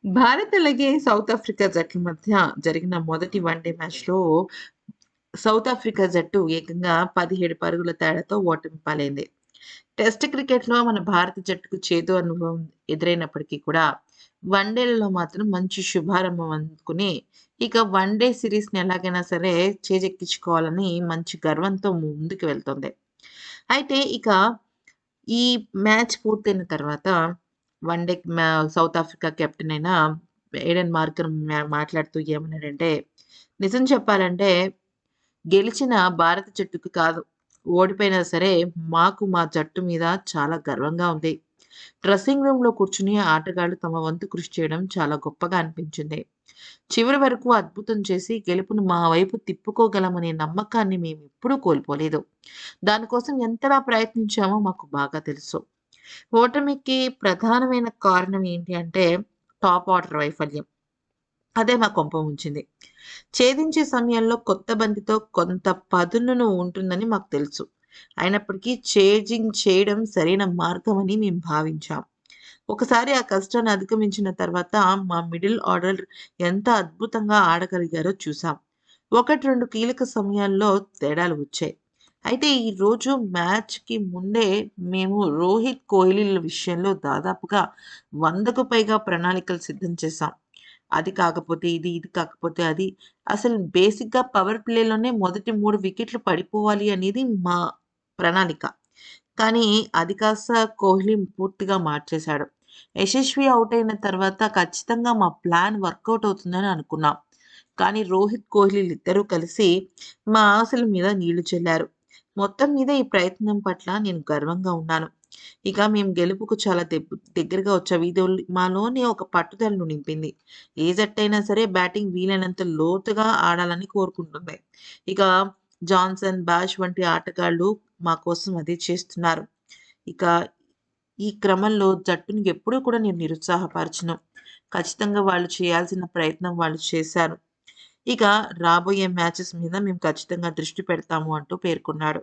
భారత్ అలాగే south Africa జట్ల మధ్య జరిగిన మొదటి వన్‌డే మ్యాచ్‌లో సౌత్ ఆఫ్రికా జట్టు ఏకంగా 17 పరుగుల తేడాతో ఓటమి పాలైంది. టెస్ట్ క్రికెట్‌లో మన భారత జట్టుకు చేదు అనుభవం ఎదురైనప్పటికీ కూడా వన్‌డేలలో మాత్రం మంచి శుభారంభం అందుకుని ఇక వన్‌డే సీరీస్‌ని ఎలాగైనా సరే చేజెక్కించుకోవాలని మంచి గర్వంతో ముందుకు వెళ్తోంది. అయితే ఇక ఈ మ్యాచ్ పూర్తయిన తర్వాత వన్‌డే సౌత్ ఆఫ్రికా కెప్టెన్ అయిన ఎడెన్ మార్కరమ్ మాట్లాడుతూ ఏమన్నాడంటే, "నిజం చెప్పాలంటే గెలిచిన భారత జట్టుకి కాదు, ఓడిపోయినా సరే మాకు మా జట్టు మీద చాలా గర్వంగా ఉంది. డ్రెస్సింగ్ రూమ్‌లో కూర్చొని ఆటగాళ్ళు తమ వంతు కృషి చేయడం చాలా గొప్పగా అనిపించింది. చివరి వరకు అద్భుతం చేసి గెలుపును మా వైపు తిప్పుకోగలమనే నమ్మకాన్ని మేమెప్పుడూ కోల్పోలేదు. దానికోసం ఎంతలా ప్రయత్నించామో మాకు బాగా తెలుసు. ఓటమికి ప్రధానమైన కారణం ఏంటి అంటే టాప్ ఆర్డర్ వైఫల్యం. అదే మా కొంప ముంచింది. ఛేదించే సమయంలో కొత్త బంతితో కొంత పదునును ఉంటుందని మాకు తెలుసు. అయినప్పటికీ చేజింగ్ చేయడం సరైన మార్గమని మేము భావించాం. ఒకసారి ఆ కష్టాన్ని అధిగమించిన తర్వాత మా మిడిల్ ఆర్డర్ ఎంత అద్భుతంగా ఆడగలిగారో చూసాం. 1, 2 కీలక సమయాల్లో తేడాలు వచ్చాయి. అయితే ఈరోజు మ్యాచ్‌కి ముందే మేము రోహిత్ కోహ్లీల విషయంలో దాదాపుగా 100కు పైగా ప్రణాళికలు సిద్ధం చేశాం. అది కాకపోతే ఇది, ఇది కాకపోతే అది. అసలు బేసిక్‌గా పవర్ ప్లేలోనే మొదటి 3 వికెట్లు పడిపోవాలి అనేది మా ప్రణాళిక. కానీ అది కాస్త కోహ్లీ పూర్తిగా మార్చేశాడు. యశస్వి ఔట్ అయిన తర్వాత ఖచ్చితంగా మా ప్లాన్ వర్కౌట్ అవుతుందని అనుకున్నాం. కానీ రోహిత్, కోహ్లీలిద్దరూ కలిసి మా ఆశల మీద నీళ్లు చల్లారు. మొత్తం మీద ఈ ప్రయత్నం పట్ల నేను గర్వంగా ఉన్నాను. ఇక మేము గెలుపుకు చాలా దగ్గరగా వచ్చాం. మాలోని ఒక పట్టుదలను నింపింది. ఏ జట్టైనా సరే బ్యాటింగ్ వీలైనంత లోతుగా ఆడాలని కోరుకుంటుంది. ఇక జాన్సన్, బాష్ వంటి ఆటగాళ్ళు మా కోసం అదే చేస్తున్నారు. ఇక ఈ క్రమంలో జట్టుని ఎప్పుడూ కూడా నేను నిరుత్సాహపరచను. ఖచ్చితంగా వాళ్ళు చేయాల్సిన ప్రయత్నం వాళ్ళు చేశారు. ఇక రాబోయే మ్యాచెస్ మీద మేము ఖచ్చితంగా దృష్టి పెడతాము అంటూ పేర్కొన్నాడు.